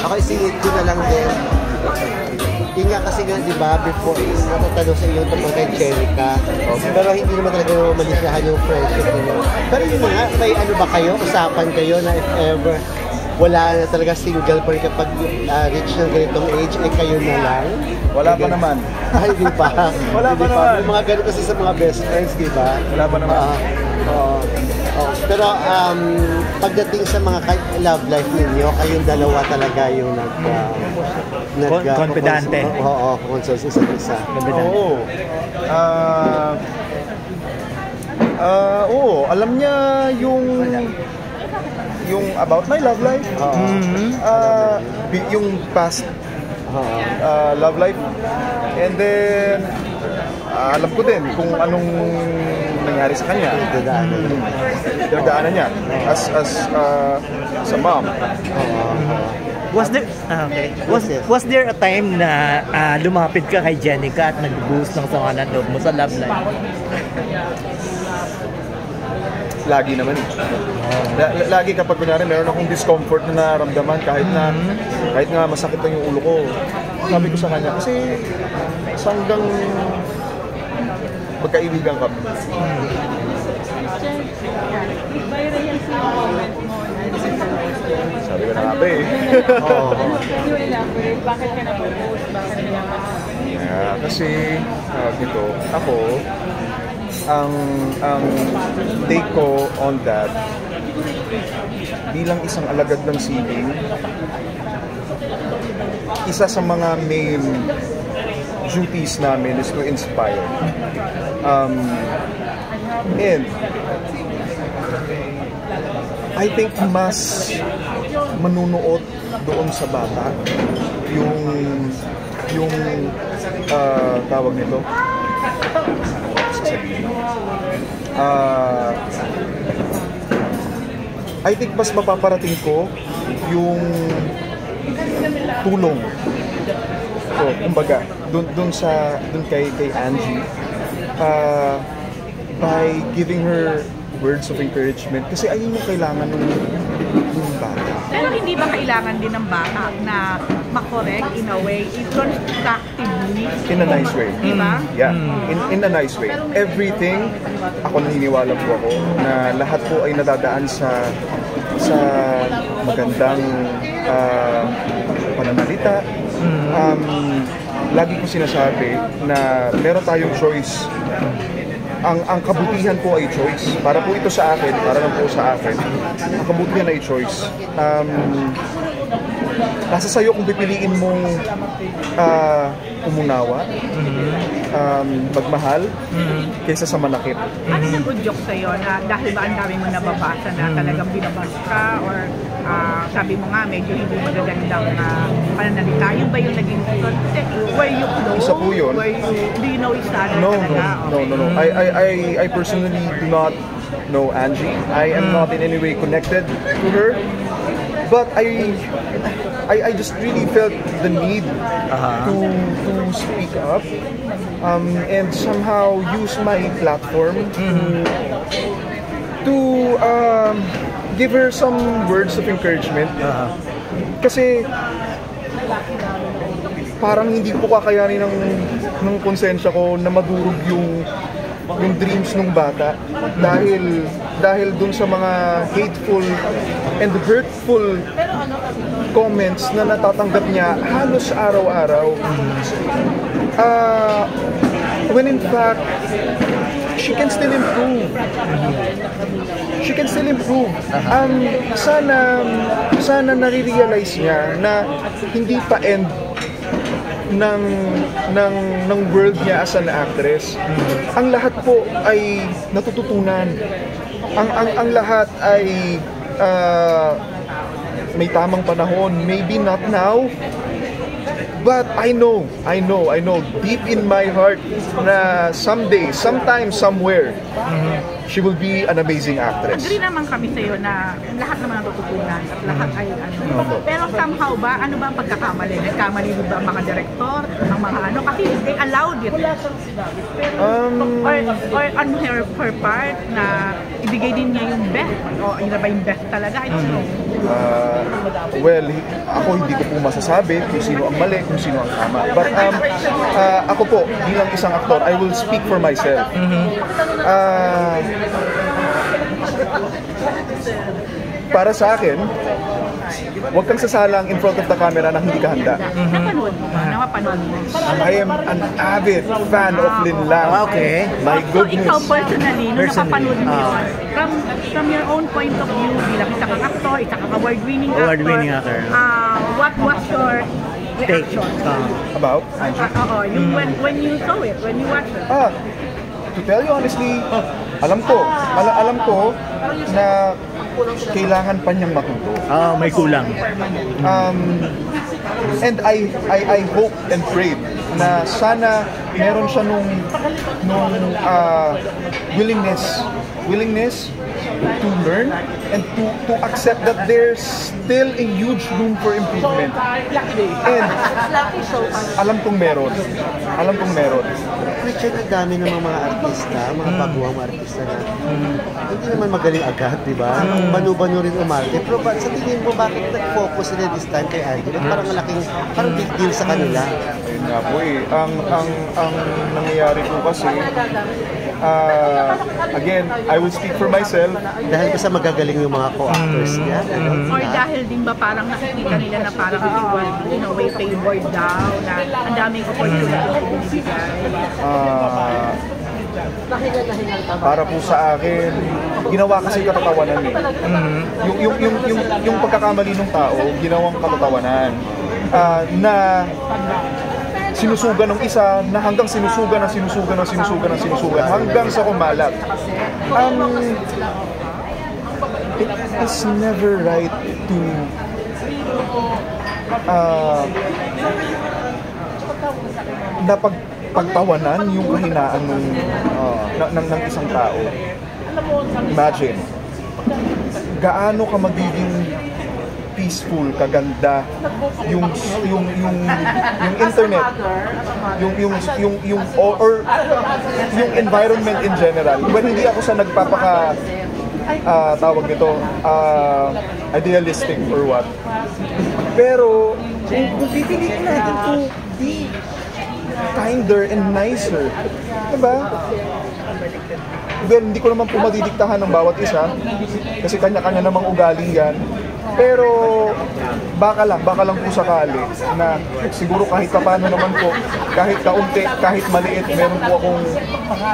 Ako isingit ko na lang din. Yun nga kasi nga, di ba, before, natatanong sa iyo tungkol kay Jerica. Pero hindi naman talaga malisyahan yung friendship nila. Pero yun nga, may ano ba kayo? Usapan kayo na if ever wala na talaga single pa rin kapag reach ng ganitong age, ay kayo na lang? Wala pa naman. Ay, di pa. Wala pa naman. May mga ganito kasi sa mga best friends, di ba? Wala pa naman. Pero pagdating sa mga love life ninyo, kayong dalawa talaga yung confidante. Oo, consult sa isa't isa. Oo. Alam niya yung about my love life. Yung past love life. And then alam ko din kung anong nangyari sa kanya. Dagdaanan niya as sa mom. Was there a time na lumapit ka kay Jenica at nag-boost ng sama ng loob mo sa love life? Lagi naman. Lagi kapag kunyari meron akong discomfort na nararamdaman kahit nga masakit lang yung ulo ko. Sabi ko sa kanya kasi hanggang magkaibigan kami. Sabi ko na nga ba eh. Bakit ka na-propose? Bakit ka na kasi dito, ako, ang take ko on that, bilang isang alagad ng sining, isa sa mga main duties namin is to inspire. And I think mas manunuot doon sa bata yung tawag nito, sasabihin. I think mas mapaparating ko yung tulong. So, kumbaga, dun kay Angie, by giving her words of encouragement, kasi ayun yung kailangan ng bata. Pero hindi ba kailangan din ng bata na makorek in a way, constructively? In a nice way. Diba? Yeah, in a nice way. Everything, ako naniniwala po ako na lahat po ay nadadaan sa magandang pananalita. Lagi ko sinasabi na meron tayong choice. Ang kabutihan po ay choice. Para po ito sa akin, para lang po sa akin, ang kabutihan ay choice. Nasa sayo kung pipiliin mong umunawa, magmahal, kaysa sa manakit. Ano nag-udyok sa'yo na dahil ba ang dami mo nababasa na talagang binabas ka or sabi mo nga medyo hindi magagandang pananalita? Yun ba yung naging were you close? Isa po yun. Do you know each other No. I personally do not know Angie. I am not in any way connected to her. But I just really felt the need to speak up and somehow use my platform to give her some words of encouragement. Kasi parang hindi po kakayanin ng konsensya ko na madurog yung dreams ng bata dahil dun sa mga hateful and hurtful comments na natatanggap niya halos araw-araw. When in fact she can still improve. She can still improve. Sana nare-realize niya na hindi pa end ng world niya as an actress. Ang lahat po ay natututunan. Ang lahat ay may tamang panahon. Maybe not now, but I know deep in my heart na someday, sometime, somewhere, she will be an amazing actress. Agree naman kami sa'yo na lahat naman natututunan at lahat ay Pero somehow ba, ano ba ang pagkakamali? Nagkamali ba ang mga director, ang mga kasi they allowed it. Or on her part na ibigay din niya yung best, o yun na ba yung best talaga? I don't know. well, ako hindi ko po masasabi kung sino ang mali, kung sino ang tama. But ako po, bilang isang aktor, I will speak for myself. Para sa akin, huwag kang sasalang in front of the camera na hindi ka handa. Napanood mo? Napanood mo? I am an avid fan of Lin Lang. Okay. My So, goodness. ikaw personally, nung napapanood mo yun, from your own point of view, bilang isa kang actor, isa kang award-winning Award-winning actor. what was your reaction? About Angie? When you saw it, when you watched it. To tell you honestly, alam ko na kailangan pa niyang matuto. May kulang. And I hope and prayed na sana meron siya nung willingness to learn and to accept that there's still a huge room for improvement. And alam kong meron. Richard, ang dami ng mga artista, mga baguhang artista na hindi naman magaling agad, di ba? Banu-banu rin umarte. Pero sa tingin mo, bakit nag-focus sila this time kay Angie? Parang big deal sa kanila. Ayun nga po eh. Ang nangyayari po kasi, again, I will speak for myself. Dahil ba sa magagaling yung mga co-actors niya? Or dahil din ba parang nakikita nila na parang in a way favored daw, na ang daming opportunity Para po sa akin, ginawa kasi katatawanan eh. Yung pagkakamali ng tao, ginawang katatawanan. Na sinusugan ng isa, na hanggang sinusugan hanggang sa kumalat. It is never right to pagtawanan yung kahinaan ng isang tao. Imagine, gaano ka magiging peaceful, kaganda yung internet, or yung environment in general. When hindi ako sa tawag nito, idealistic or what. Pero kung pipiliin natin to be kinder and nicer, diba? Well, hindi ko naman po madidiktahan ng bawat isa kasi kanya-kanya namang ugali yan. Pero baka lang po sakali na siguro kahit paano naman po, kahit kaunti, kahit maliit, meron po akong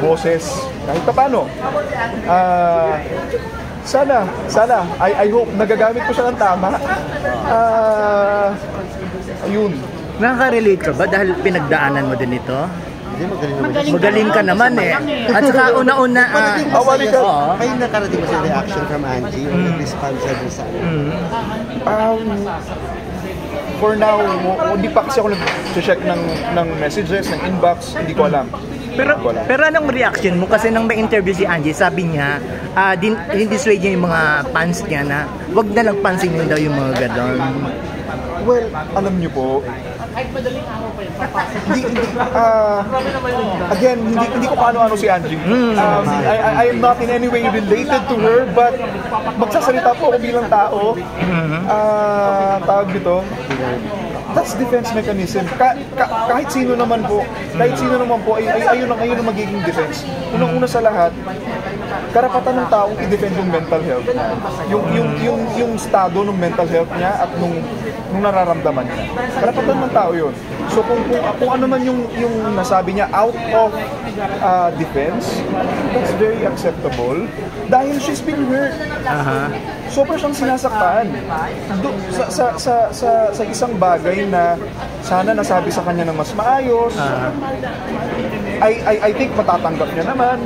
boses, kahit paano. Sana, I hope nagagamit ko siya ng tama. Ayun. Nakaka-relate ka ba dahil pinagdaanan mo din ito? Magaling ka naman eh. At saka una-una, May nakarating ba sa reaction from Angie o nag-respond siya doon sa for now, hindi pa kasi ako nag-check ng messages, ng inbox, hindi ko alam. Pero anong reaction mo? Kasi nang may interview si Angie, sabi niya, din-dissuade niya yung mga fans niya na wag na lang pansinin daw yung mga ganon. Well, alam niyo po, again, hindi ko paano si Angie. I am not in any way related to her, but magsasalita po ako bilang tao. Tawag dito, that's defense mechanism. Kahit sino naman po, ayun ang magiging defense. Unang-una sa lahat, karapatan ng taong i-defend yung mental health niya. Yung estado ng mental health niya at nung nararamdaman niya. Karapatan ng tao yun. So kung ano man yung nasabi niya out of defense, that's very acceptable. Dahil she's been hurt. Super siyang sinasaktan. Sa isang bagay na sana nasabi sa kanya ng mas maayos. I think matatanggap niya naman.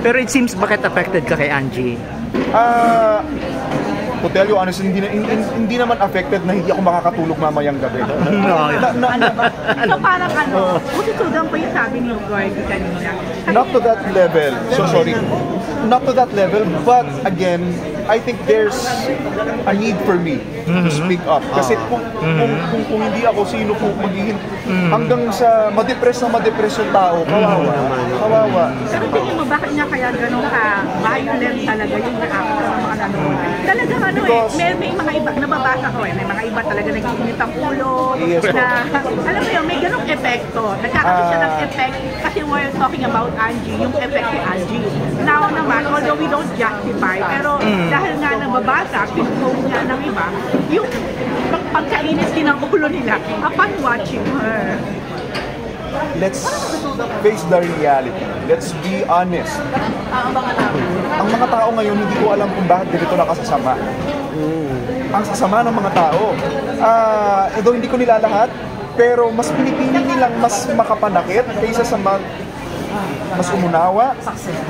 Pero it seems bakit affected ka kay Angie? To tell you honestly, hindi naman affected na hindi ako makakatulog mamayang gabi. So parang ususugan pa yung sabi ni Gordy kanina. Not to that level. So sorry. Not to that level, but again, I think there's a need for me to speak up. Kasi kung hindi ako, sino po magiging hanggang sa ma-depress yung tao, kawawa. Pero tingin mo, bakit nga kaya ganun ka violent talaga yung reaction ng mga ano. Talagang ano Because- may mga iba, nababasa ko may mga iba talaga nag-iinit ang ulo, Yes, na, alam mo yun, may ganong epekto. Nagkakaroon siya ng effect, kasi we're talking about Angie, yung effect ni Angie. Now naman, although we don't justify, pero dahil nga nababasa, pinpost nga ng iba, yung pagkainis din ang ulo nila upon watching her. Let's face the reality. Let's be honest. Ang mga tao ngayon, hindi ko alam kung bakit ganito nakasasama. Ang sasama ng mga tao. Though hindi ko nila lahat, pero mas pinipili nilang mas makapanakit kaysa sa mas umunawa,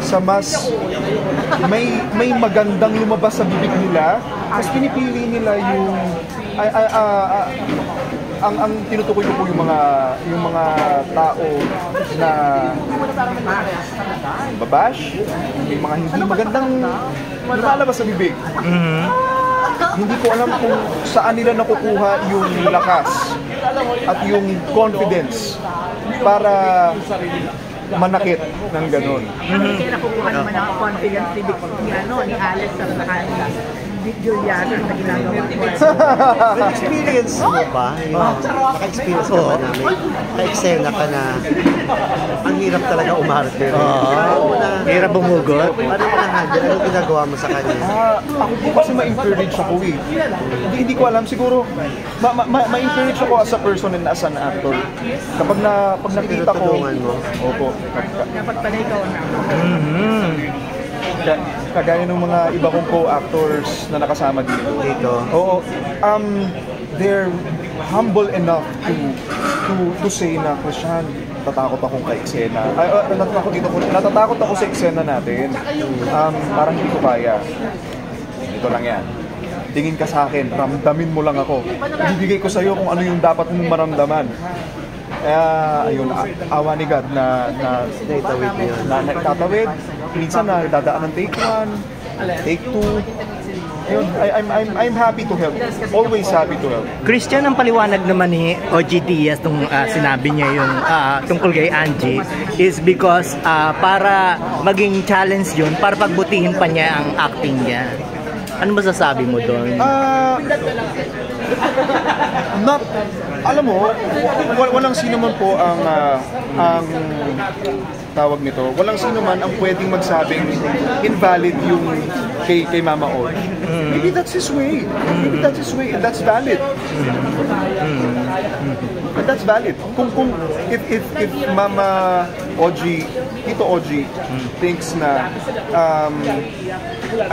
sa mas may magandang lumabas sa bibig nila. Mas pinipili nila yung ang tinutukoy ko po yung mga tao na babash, may mga hindi magandang lumalabas sa bibig. Hindi ko alam kung saan nila nakukuha yung lakas at yung confidence para manakit ng ganun. Kaya nakukuha naman ang confidence ni Alex sa Juliana na ginagawa ko. Experience mo ba? Naka-experience ka ba namin? Naka-eksena ka na ang hirap talaga umarte. Hirap bumugot. Paano mo na-handle? Anong ginagawa mo sa kanya? Ako po kasi ma-encourage ako eh. Hindi ko alam, siguro ma-encourage ako as a person and as an actor. Pag nakita ko, Tinutulungan mo? opo. Dapat pala ikaw na. Kagaya ng mga iba kong co-actors na nakasama dito. Oo, they're humble enough to say na, Christian, natatakot akong ka-eksena. Natatakot ako sa eksena natin. Parang hindi ko kaya. Ito lang yan. Tingin ka sa akin, ramdamin mo lang ako. Ibibigay ko sa'yo kung ano yung dapat mong maramdaman. Ayun, awa ni God na nagtatawid. Minsan na dadaan ng take 1, take 2. Ayun, I'm happy to help. Always happy to help. Christian, ang paliwanag naman ni OG Diaz nung sinabi niya yung tungkol kay Angie is because para maging challenge yun, para pagbutihin pa niya ang acting niya. Ano masasabi mo doon? Alam mo, walang sino man po ang tawag nito. Walang sino man ang pwedeng magsabing invalid yung kay Mama Og. Maybe that's his way. Maybe that's his way and that's valid. And that's valid. If Mama Oji, Tito Oji thinks na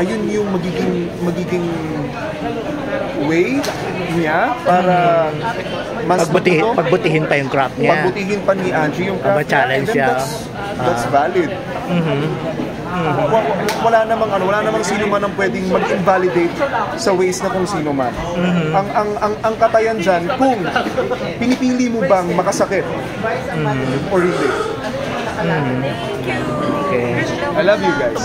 ayun yung magiging way niya para mas pagbutihin pa yung craft niya. Pagbutihin pa ni Angie yung craft challenge siya. That's valid. Wala namang sino man ang pwedeng mag-invalidate sa ways na kung sino man. Ang katayan diyan kung pinipili mo bang makasakit or hindi. Okay. I love you guys.